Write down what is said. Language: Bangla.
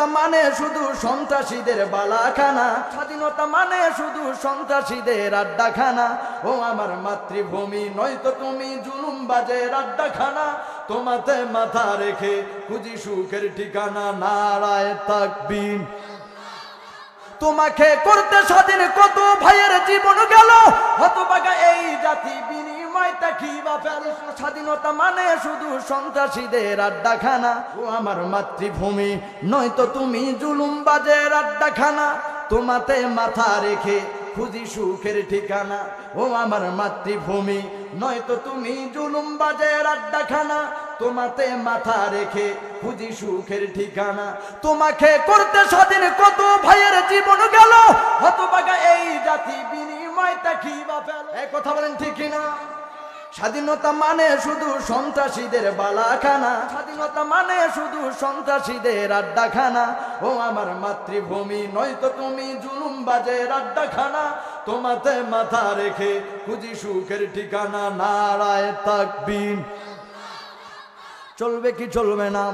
স্বাধীনতা মানে শুধু সন্ত্রাসীদের বালাখানা, স্বাধীনতা মানে শুধু সন্ত্রাসীদের আড্ডাখানা। ও আমার মাতৃভূমি নয়তো তুমি জুলুমবাজের আড্ডাখানা, তোমাতে মাথা রেখে খুঁজি সুখের ঠিকানা। নারায়ে তাকবীর। তোমাকে করতে স্বাধীন কত ভাইয়ের জীবন গেল, হতভাগা এই জাতি বিনিময়টা কি বা পেল। স্বাধীনতা মানে শুধু সন্ত্রাসীদের আড্ডাখানা, ও আমার মাতৃভূমি নয়তো তুমি জুলুমবাজের আড্ডাখানা, তোমাতে মাথা রেখে খুঁজি সুখের ঠিকানা। ও আমার মাতৃভূমি নয়তো তুমি জুলুমবাজের আড্ডাখানা, তোমাতে মাথা রেখে খুঁজি সুখের ঠিকানা। তোমাকে করতে স্বাধীন কত ভাইয়ের জীবন গেল, হতভাগা এই জাতি বিনিময়টা কি বা পেল। এই কথা বলেন ঠিক কিনা? স্বাধীনতা মানে শুধু সন্ত্রাসীদের বালাখানা, স্বাধীনতা মানে শুধু সন্ত্রাসীদের আড্ডাখানা। ও আমার মাতৃভূমি নয়তো তুমি জুলুমবাজের আড্ডাখানা, তোমাতে মাথা রেখে খুঁজি সুখের ঠিকানা। নারায়ে তাকবীর। চলবে কি চলবে না?